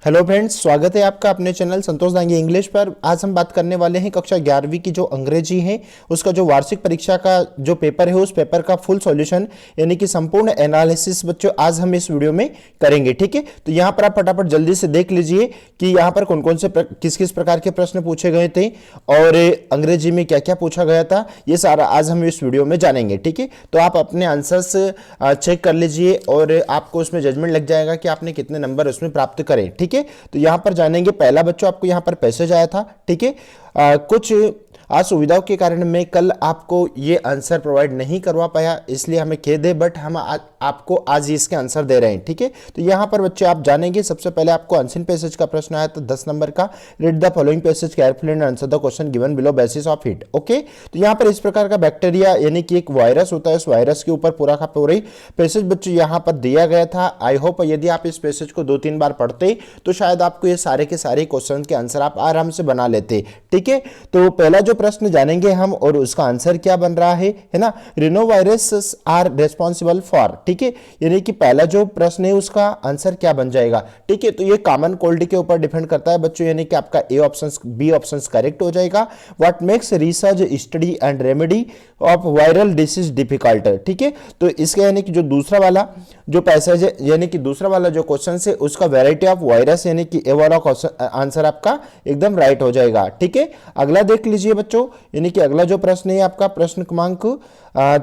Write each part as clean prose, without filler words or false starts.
Hello friends, स्वागत है आपका अपने चैनल संतोष दांगी इंग्लिश पर। आज हम बात करने वाले हैं कक्षा 11वीं की जो अंग्रेजी है उसका जो वार्षिक परीक्षा का जो पेपर है उस पेपर का फुल सॉल्यूशन यानी कि संपूर्ण एनालिसिस बच्चों आज हम इस वीडियो में करेंगे। ठीक है, तो यहाँ पर आप फटाफट जल्दी से देख लीजिए कि यहाँ पर कौन कौन से किस किस प्रकार के प्रश्न पूछे गए थे और अंग्रेजी में क्या क्या पूछा गया था, ये सारा आज हम इस वीडियो में जानेंगे। ठीक है, तो आप अपने आंसर्स चेक कर लीजिए और आपको उसमें जजमेंट लग जाएगा कि आपने कितने नंबर उसमें प्राप्त करे। ठीक है, तो यहां पर जानेंगे। पहला बच्चों आपको यहां पर पैसेज आया था। ठीक है, कुछ असुविधाओं के कारण मैं कल आपको ये आंसर प्रोवाइड नहीं करवा पाया, इसलिए हमें खेद है, बट हम आपको आज इसके आंसर दे रहे हैं। ठीक है, तो यहां पर बच्चे आप जानेंगे। सबसे पहले आपको अनसीन पैसेज का प्रश्न आया था 10 नंबर का। Read the following passage carefully and answer the question given below basis of it. Okay, तो यहां पर इस प्रकार का बैक्टीरिया यानी कि एक वायरस होता है, उस वायरस के ऊपर पूरा का पूरा ही पैसेज बच्चों यहां पर दिया गया था। आई होप यदि आप इस पैसेज को 2-3 बार पढ़ते तो शायद आपको ये सारे के सारे क्वेश्चन के आंसर आप आराम से बना लेते। ठीक है, तो पहला जो प्रश्न जानेंगे हम और उसका आंसर क्या बन रहा है ना, रिनोवायरस आर रेस्पॉन्सिबल फॉर। ठीक है, यानी कि पहला जो प्रश्न है उसका आंसर क्या बन जाएगा। ठीक है, तो ये कॉमन कोल्ड के ऊपर डिपेंड करता है बच्चों, यानी कि आपका A option B option correct हो जाएगा। What makes research study and remedy of viral disease difficult. ठीक है, तो इसका यानी कि जो दूसरा वाला जो पैसेज है यानी कि दूसरा वाला जो क्वेश्चन है उसका वैरायटी ऑफ वायरस यानी कि ए वाला क्वेश्चन आंसर आपका एकदम राइट हो जाएगा। ठीक है, अगला देख लीजिए बच्चों, यानी कि अगला जो प्रश्न है आपका प्रश्न क्रमांक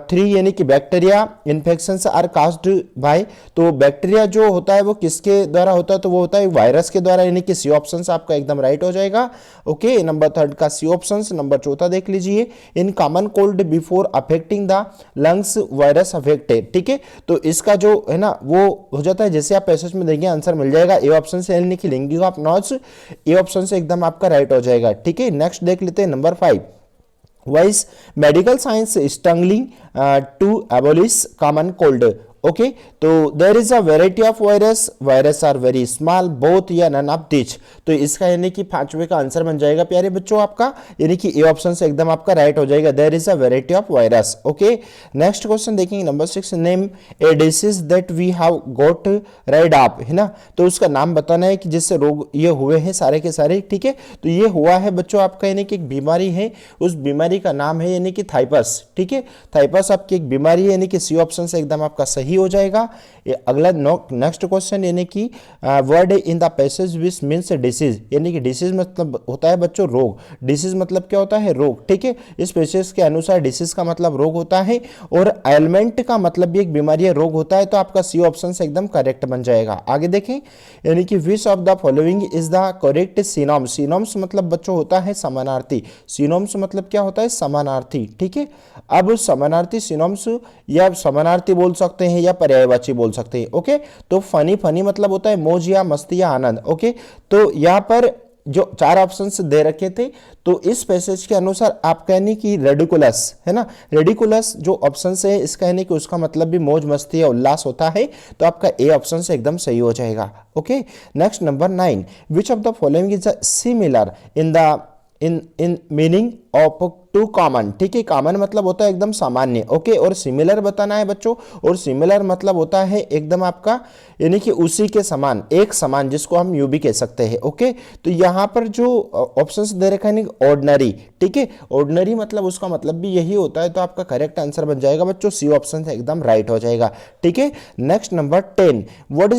3 यानी कि bacteria infections are caused by. तो बैक्टीरिया जो होता है वो किसके द्वारा होता है, तो वो होता है वायरस के द्वारा, यानी कि सी ऑप्शन आपका एकदम राइट हो जाएगा। ओके, नंबर 3 का सी ऑप्शन। नंबर 4 देख लीजिए, in common cold before affecting the lungs virus affected. ठीक है, तो इसका जो है ना वो हो जाता है, जैसे आप पैसेज में देंगे आंसर मिल जाएगा ए ऑप्शन से, यानी कि leaning of knots A option से एकदम आपका राइट हो जाएगा। ठीक है, नेक्स्ट देख लेते हैं number 5। Wise medical science struggling to abolish common cold. Okay, तो there is a variety of virus are very small both या नन ऑफ दिस। तो इसका यानी कि 5वें का आंसर बन जाएगा प्यारे बच्चों आपका, यानी कि ए ऑप्शन से एकदम आपका राइट हो जाएगा। There is a variety of virus. Okay, next question देखेंगे number 6। Name a disease that we have got rid of, है ना, तो उसका नाम बताना है कि जिससे रोग ये हुए हैं सारे के सारे। ठीक है, तो ये हुआ है बच्चों आपका यानी कि एक बीमारी है, उस बीमारी का नाम है यानी कि थाइपस। ठीक है, थाइपस आपकी एक बीमारी है, यानी कि सी ऑप्शन से एकदम आपका सही हो जाएगा। अगला नेक्स्ट क्वेश्चन यानी कि word in the passage which means disease, यानी कि डिसीज मतलब होता है बच्चों रोग। डिसीज मतलब क्या होता है, रोग। ठीक है, इस पैसेज के अनुसार डिसीज का मतलब रोग होता है और एलिमेंट का मतलब भी एक बीमारी है, रोग होता है, तो आपका सी ऑप्शन से एकदम करेक्ट बन जाएगा। आगे देखें, यानी कि which of the following is the correct synonym. Synonyms मतलब बच्चों होता है समानार्थी। सिनोम्स मतलब क्या होता है, समानार्थी। ठीक है, अब समानार्थी सिनोम्स या समानार्थी बोल सकते हैं या पर्यायवाची बोल सकते हैं। ओके, तो फनी फनी मतलब होता है मौज या मस्ती या आनंद। ओके, तो यहां पर जो 4 ऑप्शंस दे रखे थे, तो इस पैसेज के अनुसार आप कहने की रेडिकुलस, है ना, रेडिकुलस जो ऑप्शन है इसका यानी कि उसका मतलब भी मौज मस्ती या उल्लास होता है, तो आपका ए ऑप्शन से एकदम सही हो जाएगा। Okay, next number 9। Which of the following is similar in meaning of to common. ठीक है, कॉमन मतलब होता है एकदम सामान्य। ओके, और सिमिलर बताना है बच्चों, और सिमिलर मतलब होता है एकदम आपका यानी कि उसी के समान, एक समान, जिसको हम यूं भी कह सकते हैं। ओके, तो यहां पर जो ऑप्शंस दे रखा है ऑर्डिनरी। ठीक है, ऑर्डिनरी मतलब उसका मतलब भी यही होता है, तो आपका करेक्ट आंसर बन जाएगा बच्चों सी ऑप्शन से एकदम राइट हो जाएगा। ठीक है, next number 10। What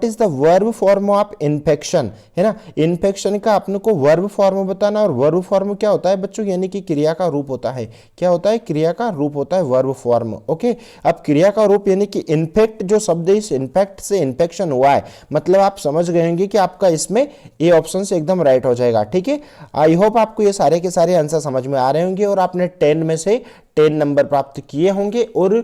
is the verb form of infection, है ना, इन्फेक्शन का अपने को वर्ब फॉर्म बताना, और वर्ब फॉर्म क्या होता है बच्चों, यानी कि क्रिया का रूप होता है। क्या होता है, क्रिया का रूप होता है वर्ब फॉर्म। ओके, अब क्रिया का रूप यानी कि इन्फेक्ट जो शब्द है, इस इन्फेक्ट से इन्फेक्शन हुआ है, मतलब आप समझ गए होंगे कि आपका इसमें ए ऑप्शन से एकदम राइट हो जाएगा। ठीक है, आई होप आपको ये सारे के सारे आंसर समझ में आ रहे होंगे और आपने 10 में से 10 नंबर प्राप्त किए होंगे, और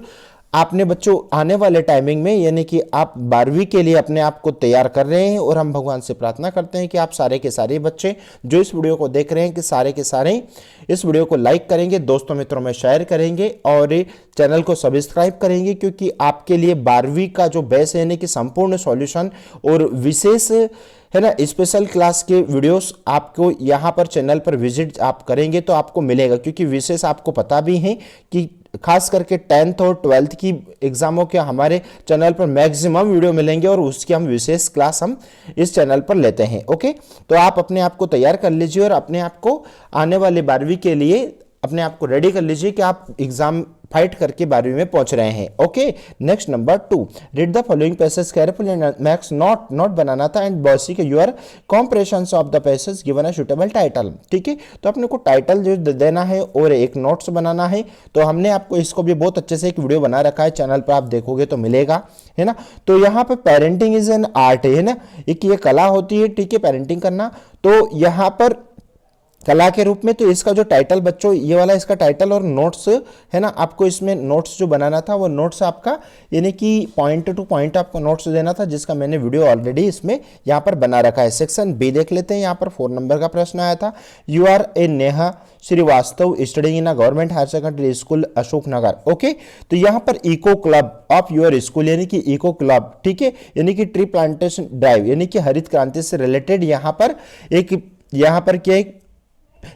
आपने बच्चों आने वाले टाइमिंग में यानी कि आप 12वीं के लिए अपने आप को तैयार कर रहे हैं, और हम भगवान से प्रार्थना करते हैं कि आप सारे के सारे बच्चे जो इस वीडियो को देख रहे हैं कि सारे के सारे इस वीडियो को लाइक करेंगे, दोस्तों मित्रों में शेयर करेंगे और चैनल को सब्सक्राइब करेंगे, क्योंकि आपके लिए 12वीं का जो बेस है यानी कि संपूर्ण सॉल्यूशन और विशेष है ना स्पेशल क्लास के वीडियोस आपको यहाँ पर चैनल पर विजिट आप करेंगे तो आपको मिलेगा, क्योंकि विशेष आपको पता भी है कि खास करके 10th और 12th की एग्जामों के हमारे चैनल पर मैक्सिमम वीडियो मिलेंगे और उसकी हम विशेष क्लास हम इस चैनल पर लेते हैं। ओके, तो आप अपने आप को तैयार कर लीजिए और अपने आप को आने वाले 12वीं के लिए अपने आप को रेडी कर लीजिए कि आप एग्जाम फाइट करके 12वीं में पहुंच रहे हैं। Okay, next number 2, read the following passage carefully and make note बनाना था and basic your comprehension of the passage given a suitable title. ठीक है, तो अपने को टाइटल जो देना है और एक नोट्स बनाना है। तो हमने आपको इसको भी बहुत अच्छे से एक वीडियो बना रखा है, चैनल पर आप देखोगे तो मिलेगा, है ना। तो यहाँ पे पेरेंटिंग इज एन आर्ट है ना, एक ये कला होती है, ठीक है, पेरेंटिंग करना। तो यहाँ पर कला के रूप में, तो इसका जो टाइटल बच्चों ये वाला इसका टाइटल और नोट्स है ना, आपको इसमें नोट्स जो बनाना था वो नोट्स आपका यानी कि पॉइंट टू पॉइंट आपको नोट्स देना था, जिसका मैंने वीडियो ऑलरेडी इसमें यहाँ पर बना रखा है। सेक्शन बी देख लेते हैं, यहाँ पर 4 नंबर का प्रश्न आया था, you are a Neha Srivastava studying in a government higher secondary school Ashok Nagar. Okay, तो यहाँ पर eco club of your school यानी कि इको क्लब, ठीक है, यानी कि ट्री प्लांटेशन ड्राइव यानी कि हरित क्रांति से रिलेटेड यहाँ पर क्या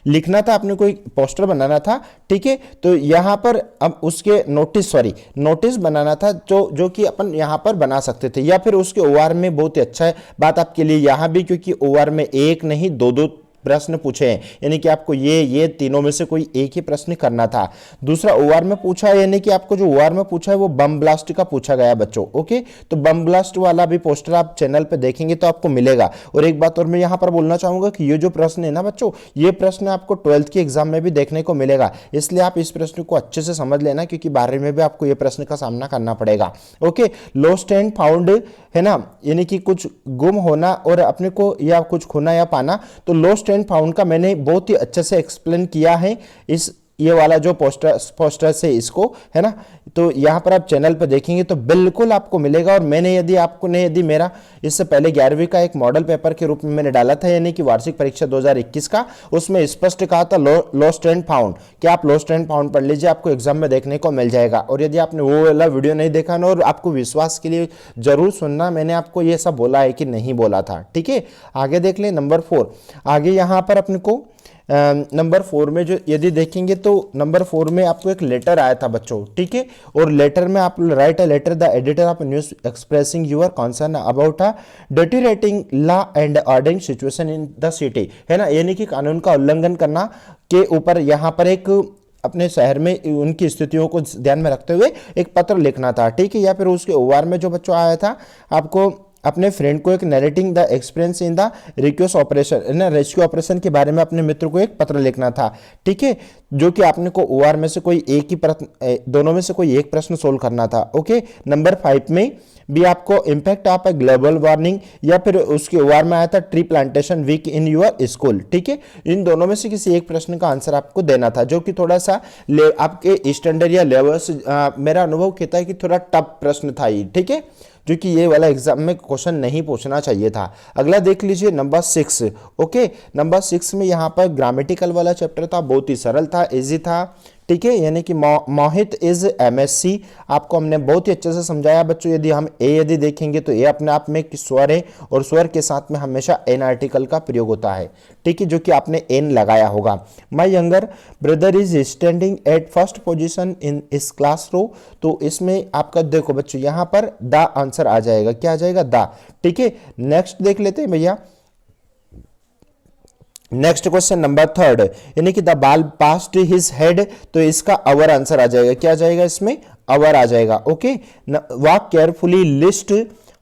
लिखना था, आपने कोई पोस्टर बनाना था। ठीक है, तो यहां पर अब उसके नोटिस बनाना था जो कि अपन यहां पर बना सकते थे, या फिर उसके ओआर में बहुत ही अच्छा है बात आपके लिए यहां भी, क्योंकि ओआर में एक नहीं दो प्रश्न पूछे हैं, यानी कि आपको ये तीनों में से कोई एक ही प्रश्न करना था। दूसरा ओआर में पूछा है, यानी कि आपको जो ओआर में पूछा है वो बम ब्लास्ट का पूछा गया बच्चों। ओके, तो बम ब्लास्ट वाला भी पोस्टर आप चैनल पे देखेंगे तो आपको मिलेगा। और एक बात और मैं यहाँ पर बोलना चाहूंगा कि ये जो प्रश्न है ना बच्चों, ये प्रश्न आपको 12th की एग्जाम में भी देखने को मिलेगा, इसलिए आप इस प्रश्न को अच्छे से समझ लेना, क्योंकि 12वीं में भी आपको ये प्रश्न का सामना करना पड़ेगा। ओके, लॉस्ट एंड फाउंड है ना, यानी कि कुछ गुम होना और अपने को या कुछ खोना या पाना। तो लॉस्ट एंड फाउंड का मैंने बहुत ही अच्छे से एक्सप्लेन किया है इस ये वाला जो पोस्टर से इसको, है ना। तो यहाँ पर आप चैनल पर देखेंगे तो बिल्कुल आपको मिलेगा। और मैंने यदि मेरा इससे पहले 11वीं का एक मॉडल पेपर के रूप में मैंने डाला था, यानी कि वार्षिक परीक्षा 2021 का, उसमें स्पष्ट कहा था लॉस्ट एंड फाउंड, कि आप लॉस्ट एंड फाउंड पढ़ लीजिए, आपको एग्जाम में देखने को मिल जाएगा। और यदि आपने वो वाला वीडियो नहीं देखा ना, और आपको विश्वास के लिए जरूर सुनना, मैंने आपको ये सब बोला है कि नहीं बोला था। ठीक है, आगे देख लें नंबर 4। आगे यहाँ पर अपने को नंबर 4 में जो यदि देखेंगे तो नंबर 4 में आपको एक लेटर आया था बच्चों। ठीक है, और लेटर में आप write a letter the editor of news expressing your concern about a deteriorating law and ordering situation in the city, है ना, यानी कि कानून का उल्लंघन करना के ऊपर यहाँ पर एक अपने शहर में उनकी स्थितियों को ध्यान में रखते हुए एक पत्र लिखना था। ठीक है, या फिर उसके ओआर में जो बच्चों आया था, आपको अपने फ्रेंड को एक narrating the experience in the rescue operation, ना रेस्क्यू ऑपरेशन के बारे में अपने मित्र को एक पत्र लिखना था। ठीक है, जो कि आपने को ओआर में से कोई एक ही प्रश्न, दोनों में से कोई एक प्रश्न सोल्व करना था। ओके, नंबर 5 में भी आपको impact of a global warming, या फिर उसके ओआर में आया था tree plantation week in your school. ठीक है, इन दोनों में से किसी एक प्रश्न का आंसर आपको देना था, जो कि थोड़ा सा आपके स्टैंडर्ड या लेवल से मेरा अनुभव कहता है कि थोड़ा टफ प्रश्न था ये। ठीक है, जो कि ये वाला एग्जाम में क्वेश्चन नहीं पूछना चाहिए था। अगला देख लीजिए नंबर 6। ओके, नंबर 6 में यहाँ पर ग्रामेटिकल वाला चैप्टर था, बहुत ही सरल था, इजी था। ठीक है, यानी कि मोहित इज एमएससी, आपको हमने बहुत ही अच्छे से समझाया बच्चों। यदि देखेंगे तो ये अपने आप में स्वर है, और स्वर के साथ में हमेशा एन आर्टिकल का प्रयोग होता है। ठीक है, जो कि आपने एन लगाया होगा। My younger brother is standing at first position in इस क्लास रो, तो इसमें आपका देखो बच्चों यहाँ पर द आंसर आ जाएगा, क्या आ जाएगा, द। ठीक है, नेक्स्ट देख लेते हैं भैया, नेक्स्ट क्वेश्चन नंबर 3, यानी कि the ball passed his head, तो इसका अवर आंसर आ जाएगा, क्या आ जाएगा, इसमें अवर आ जाएगा। Okay, walk carefully list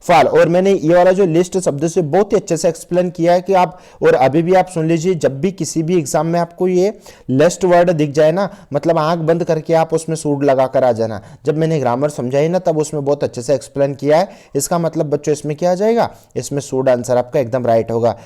fall, और मैंने ये वाला जो लिस्ट शब्द से बहुत ही अच्छे से एक्सप्लेन किया है कि आप, और अभी भी आप सुन लीजिए, जब भी किसी भी एग्जाम में आपको ये लिस्ट वर्ड दिख जाए ना, मतलब आंख बंद करके आप उसमें सूट लगा कर आ जाना। जब मैंने ग्रामर समझाई ना, तब उसमें बहुत अच्छे से एक्सप्लेन किया है। इसका मतलब बच्चों इसमें क्या आ जाएगा, इसमें सूट आंसर आपका एकदम राइट होगा।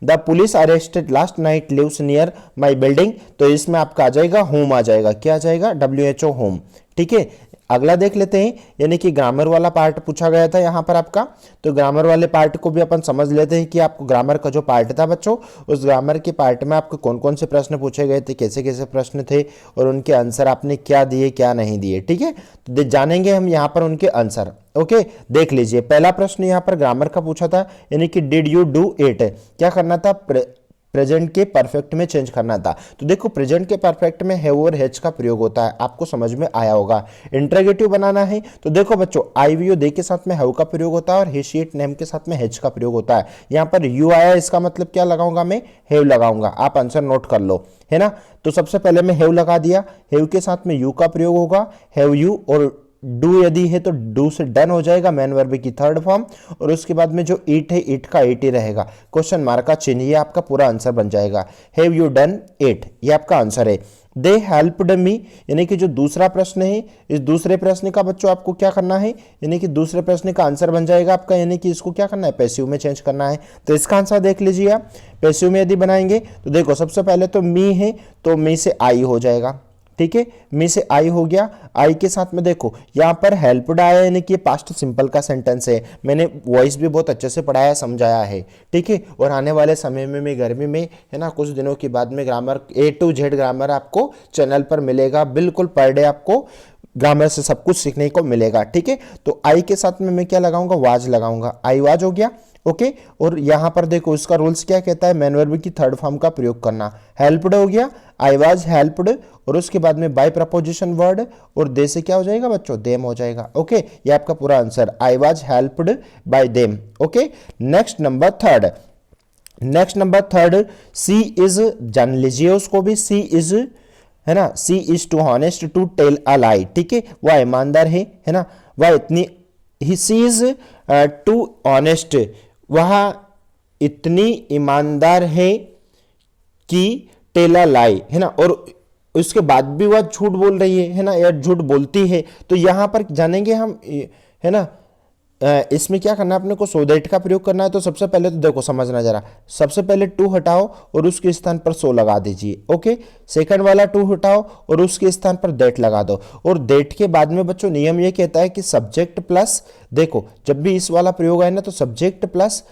The police arrested last night lives near my building, तो इसमें आपका आ जाएगा होम आ जाएगा, क्या आ जाएगा, WHO होम। ठीक है, अगला देख लेते हैं, यानी कि ग्रामर वाला पार्ट पूछा गया था यहाँ पर आपका, तो ग्रामर वाले पार्ट को भी अपन समझ लेते हैं कि आपको ग्रामर का जो पार्ट था बच्चों, उस ग्रामर के पार्ट में आपको कौन कौन से प्रश्न पूछे गए थे, कैसे कैसे प्रश्न थे, और उनके आंसर आपने क्या दिए क्या नहीं दिए। ठीक है, तो जानेंगे हम यहाँ पर उनके आंसर। ओके, देख लीजिए, पहला प्रश्न यहाँ पर ग्रामर का पूछा था, यानी कि डिड यू डू इट, क्या करना था, प्रेजेंट के परफेक्ट में चेंज करना था। तो देखो प्रेजेंट के परफेक्ट में हैव और हैज का प्रयोग होता है, आपको समझ में आया होगा। इंट्रोगेटिव बनाना है तो देखो बच्चों आई वी दे के साथ में हैव का प्रयोग होता है और ही शी इट नेम के साथ में हैज का प्रयोग होता है। यहाँ पर यू आया, इसका मतलब क्या लगाऊंगा मैं, हैव लगाऊंगा। आप आंसर नोट कर लो, है ना। तो सबसे पहले मैं हैव लगा दिया, हैव के साथ में यू का प्रयोग होगा, हैव यू, और डू यदि है तो डू से डन हो जाएगा, मैन वर्ब की थर्ड फॉर्म, और उसके बाद में जो ईट है ईट का ईट ही रहेगा, क्वेश्चन मार्क का चिन्ह, ये आपका पूरा आंसर बन जाएगा। हैव यू डन इट, ये आपका आंसर है। दे हेल्प्ड मी, यानी कि जो दूसरा प्रश्न है, इस दूसरे प्रश्न का बच्चों आपको क्या करना है, यानी कि दूसरे प्रश्न का आंसर बन जाएगा आपका, यानी कि इसको क्या करना है, पैसिव में चेंज करना है। तो इसका आंसर देख लीजिए आप, पैसिव में यदि बनाएंगे तो देखो सबसे पहले तो मी है तो मी से आई हो जाएगा, ठीक है, मी से आई हो गया। आई के साथ में देखो यहाँ पर हेल्प्ड आया, यानी कि पास्ट सिंपल का सेंटेंस है, मैंने वॉइस भी बहुत अच्छे से पढ़ाया समझाया है, ठीक है। और आने वाले समय में मैं गर्मी में, है ना, कुछ दिनों के बाद में grammar A to Z grammar आपको चैनल पर मिलेगा, बिल्कुल पर डे आपको ग्रामर से सब कुछ सीखने को मिलेगा, ठीक है। तो आई के साथ में मैं क्या लगाऊंगा, वाज लगाऊंगा, आई वाज हो गया, ओके। और यहां पर देखो इसका रूल्स क्या कहता है, मैन वर्ब की थर्ड फॉर्म का प्रयोग करना, हेल्प्ड हो गया, आई वाज हेल्प्ड, और उसके बाद में बाय प्रपोजिशन वर्ड, और दे से क्या हो जाएगा बच्चों, देम हो जाएगा, ओके। ये आपका पूरा answer, I was helped by them, okay. Next number third, she is, जान लीजिए उसको भी, सी इज, है ना, she is too honest to tell a lie, ठीक है, वह ईमानदार है ना, वह इतनी, ही सी इज टू ऑनेस्ट, वह इतनी ईमानदार है कि टेला लाई, है ना, और उसके बाद भी वह झूठ बोल रही है ना, या झूठ बोलती है। तो यहां पर जानेंगे हम, है ना, इसमें क्या करना है अपने को, सो दैट का प्रयोग करना है। तो सबसे पहले तो देखो समझना जरा, सबसे पहले टू हटाओ और उसके स्थान पर सो लगा दीजिए, ओके। सेकंड वाला टू हटाओ और उसके स्थान पर दैट लगा दो, और दैट के बाद में बच्चों नियम ये कहता है कि सब्जेक्ट प्लस, देखो जब भी इस वाला प्रयोग आए ना तो सब्जेक्ट प्लस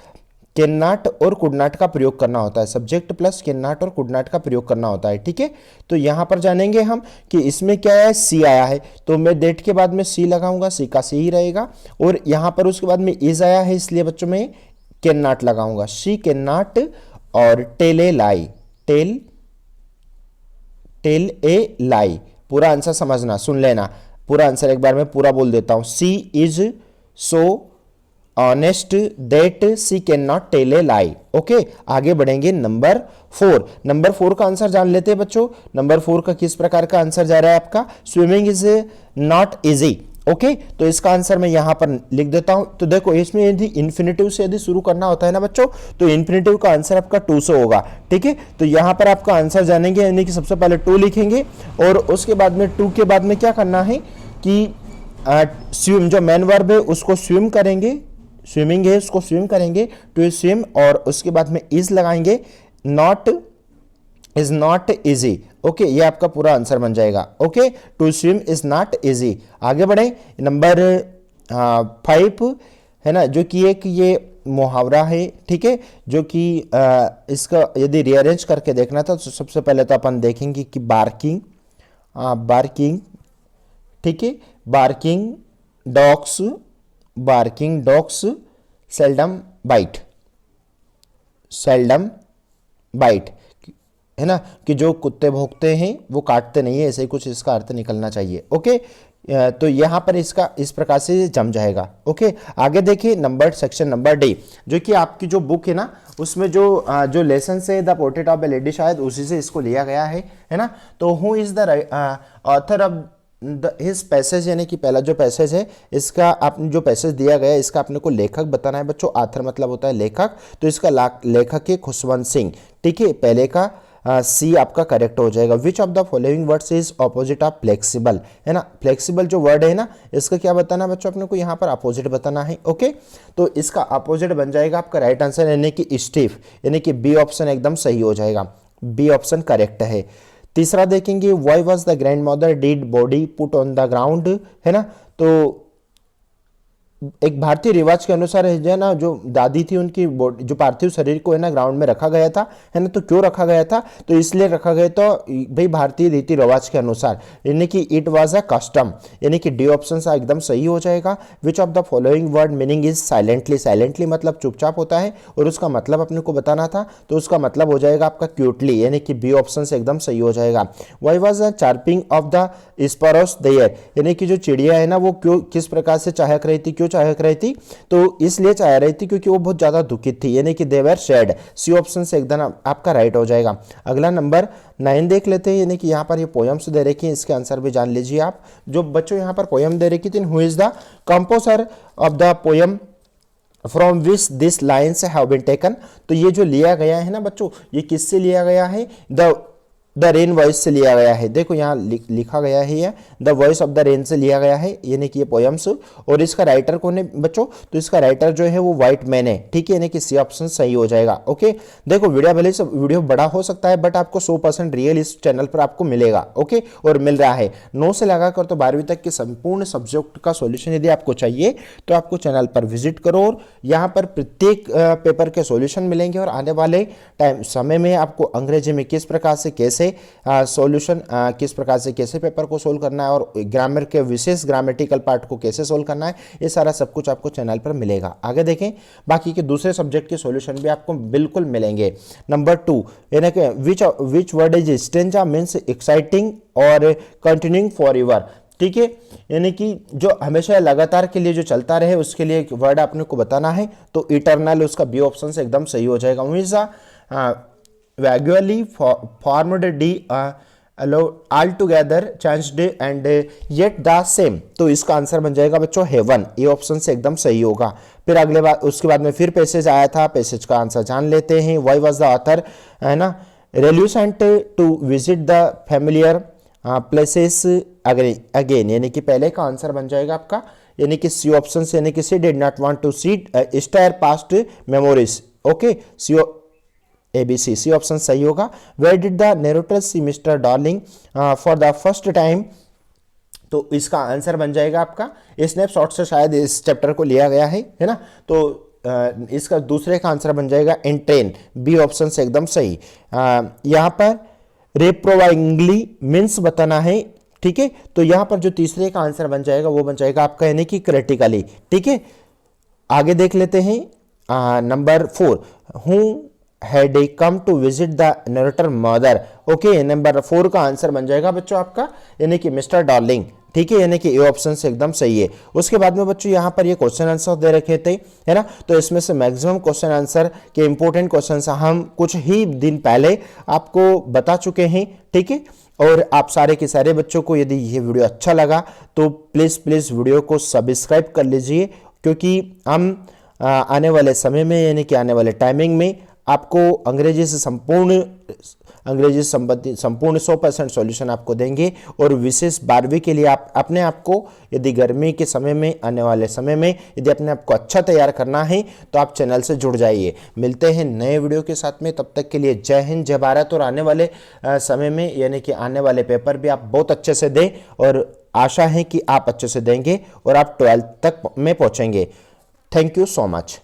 कैन नॉट और कुड नॉट का प्रयोग करना होता है, सब्जेक्ट प्लस कैन नॉट और कुड नॉट का प्रयोग करना होता है, ठीक है। तो यहां पर जानेंगे हम कि इसमें क्या है, सी आया है तो मैं डेट के बाद में सी लगाऊंगा, सी का सी ही रहेगा, और यहां पर उसके बाद में इज आया है इसलिए बच्चों में कैन नॉट लगाऊंगा, शी कैन नॉट, और tell a lie, tell a lie. पूरा आंसर समझना, सुन लेना, पूरा आंसर एक बार मैं पूरा बोल देता हूं, she is so honest that she can not tell a lie, okay. आगे बढ़ेंगे नंबर 4 का आंसर जान लेते हैं बच्चों। नंबर 4 का किस प्रकार का आंसर जा रहा है आपका, swimming is not easy, okay. तो इसका आंसर मैं यहां पर लिख देता हूं। तो देखो इसमें यदि इन्फिनेटिव से यदि शुरू करना होता है ना बच्चों, तो इन्फिनेटिव का आंसर आपका टू से होगा, ठीक है। तो यहां पर आपका आंसर जानेंगे, यानी कि सबसे पहले टू लिखेंगे, और उसके बाद में टू के बाद में क्या करना है कि स्विम, जो मैन वर्ब है उसको स्विम करेंगे, स्विमिंग है उसको स्विम करेंगे, टू स्विम, और उसके बाद में इज लगाएंगे, not is not easy, okay. ये आपका पूरा आंसर बन जाएगा, okay. To swim is not easy. आगे बढ़े, नंबर 5 है ना, जो कि एक ये मुहावरा है, ठीक है, जो कि इसका यदि रीअरेंज करके देखना था तो सबसे पहले तो अपन देखेंगे कि बार्किंग, ठीक है, बार्किंग डॉग्स सेल्डम बाइट, है ना, कि जो कुत्ते भौंकते हैं वो काटते नहीं है, ऐसे ही कुछ इसका अर्थ निकलना चाहिए, ओके। तो यहां पर इसका इस प्रकार से जम जाएगा, ओके। आगे देखिए सेक्शन नंबर डी, जो कि आपकी जो बुक है ना उसमें जो लेसन है the portrait of A lady, शायद उसी से इसको लिया गया है ना। तो who is the author of his passage, यानी कि पहला जो पैसेज है इसका आपने जो पैसेज दिया गया है इसका अपने को लेखक बताना है बच्चों। आथर मतलब होता है लेखक, तो इसका लेखक है खुशवंत सिंह, ठीक है। पहले का सी आपका करेक्ट हो जाएगा। विच of the following words is opposite of flexible, है ना, फ्लेक्सिबल जो वर्ड है ना इसका क्या बताना है बच्चों, अपने को यहाँ पर अपोजिट बताना है, ओके। तो इसका अपोजिट बन जाएगा आपका राइट आंसर, यानी कि स्टीफ, यानी कि बी ऑप्शन एकदम सही हो जाएगा, बी ऑप्शन करेक्ट है। तीसरा देखेंगे, why was the grand mother did body put on the ground, है ना। तो एक भारतीय रिवाज के अनुसार है जो है ना, जो दादी थी उनकी जो पार्थिव शरीर को है ना ग्राउंड में रखा गया था, है ना। तो क्यों रखा गया था, तो इसलिए रखा गया तो भाई भारतीय रीति रिवाज के अनुसार, यानी कि इट वाज अ कस्टम, यानी कि डी ऑप्शन एकदम सही हो जाएगा। विच of the following word meaning is silently, silently मतलब चुपचाप होता है, और उसका मतलब अपने को बताना था, तो उसका मतलब हो जाएगा आपका क्यूटली, यानी कि बी ऑप्शन से एकदम सही हो जाएगा। Why was the chirping of the sparrows there, यानी कि जो चिड़िया है ना वो क्यों किस प्रकार से चाहक रही थी, क्यों चाहक रही थी, तो इसलिए चाह रही थी क्योंकि वो बहुत ज्यादा दुखित थी, यानी कि दे वर सैड। सी ऑप्शन से एकदम आपका राइट हो जाएगा। अगला नंबर 9 देख लेते हैं, यानी कि यहाँ पर ये पोयम्स दे रखी है, इसके आंसर भी जान लीजिए आप। जो बच्चों यहाँ पर पोयम दे रखी थी, who is the composer of the poem from which this lines have been taken, तो ये जो लिया गया है ना बच्चों, ये किससे लिया गया है, द रेन वॉइस से लिया गया है। देखो यहाँ लिखा गया है, ये the voice of the rain से लिया गया है, यानी कि ये पोयम्स। और इसका राइटर कौन है बच्चों, तो इसका राइटर जो है वो व्हाइट मैन है, ठीक है, यानी कि सी ऑप्शन सही हो जाएगा। ओके, देखो वीडियो भले से वीडियो बड़ा हो सकता है, बट आपको 100% रियल इस चैनल पर आपको मिलेगा। ओके, और मिल रहा है 9 से लगाकर तो 12वीं तक के संपूर्ण सब्जेक्ट का सॉल्यूशन यदि आपको चाहिए तो आपको चैनल पर विजिट करो, और यहाँ पर प्रत्येक पेपर के सॉल्यूशन मिलेंगे। और आने वाले समय में आपको अंग्रेजी में किस प्रकार से कैसे सॉल्यूशन किस प्रकार से कैसे पेपर को सोल्व करना है, और ग्रामर के विशेष ग्रामेटिकल पार्ट को कैसे सोल्व करना है, ये सारा सब कुछ आपको चैनल पर मिलेगा। आगे देखें, बाकी के दूसरे सब्जेक्ट के सॉल्यूशन भी आपको बिल्कुल मिलेंगे। नंबर 2, यानी कि which word is stanza means exciting और कंटिन्यूइंग फॉर एवर, ठीक है, यानी कि जो हमेशा लगातार के लिए जो चलता रहे उसके लिए एक वर्ड आपने को बताना है, तो इटरनल उसका बी ऑप्शन से एकदम सही हो जाएगा। हमेशा vaguely formed d all together changed and yet the same, तो इसका आंसर बन जाएगा बच्चों हेवन, ये ऑप्शन से एकदम सही होगा। फिर अगले बार उसके बाद में फिर पैसेज आया था, पैसेज का आंसर जान लेते हैं। वाई वाज द ऑथर, है ना, reluctant to visit the familiar places again, यानी कि पहले का आंसर बन जाएगा आपका, यानी कि सी ऑप्शन से, यानी कि she did not want to see stir past memories. Okay, ABC, C option सही होगा। Where did the narrator see Mr Darling for the first time, तो इसका आंसर बन जाएगा आपका, स्नैपशॉट से शायद इस चैप्टर को लिया गया है ना, तो इसका दूसरे का आंसर बन जाएगा इन ट्रेन, बी ऑप्शन से एकदम सही। यहाँ पर रेप्रोवाइंगली मीन्स बताना है, ठीक है, तो यहाँ पर जो तीसरे का आंसर बन जाएगा वो बन जाएगा आपका, यानी कि क्रिटिकली, ठीक है। आगे देख लेते हैं number 4, who had come to visit the narrator mother, okay, number 4 का आंसर बन जाएगा बच्चों आपका, यानी कि मिस्टर डार्लिंग, ठीक है, यानी कि ए ऑप्शन से एकदम सही है। उसके बाद में बच्चों यहाँ पर ये क्वेश्चन आंसर दे रखे थे, है ना, तो इसमें से मैक्सिमम क्वेश्चन आंसर के इंपॉर्टेंट क्वेश्चन हम कुछ ही दिन पहले आपको बता चुके हैं, ठीक है। और आप सारे के सारे बच्चों को यदि ये वीडियो अच्छा लगा तो प्लीज़ वीडियो को सब्सक्राइब कर लीजिए, क्योंकि हम आने वाले समय में, यानी कि आने वाले टाइमिंग में आपको अंग्रेजी से संपूर्ण 100% सॉल्यूशन आपको देंगे। और विशेष 12वीं के लिए आप अपने आप को, यदि गर्मी के समय में, आने वाले समय में यदि अपने आप को अच्छा तैयार करना है तो आप चैनल से जुड़ जाइए। मिलते हैं नए वीडियो के साथ में, तब तक के लिए जय हिंद, जय भारत। और आने वाले समय में, यानी कि आने वाले पेपर भी आप बहुत अच्छे से दें, और आशा है कि आप अच्छे से देंगे और आप 12th तक में पहुँचेंगे। Thank you so much.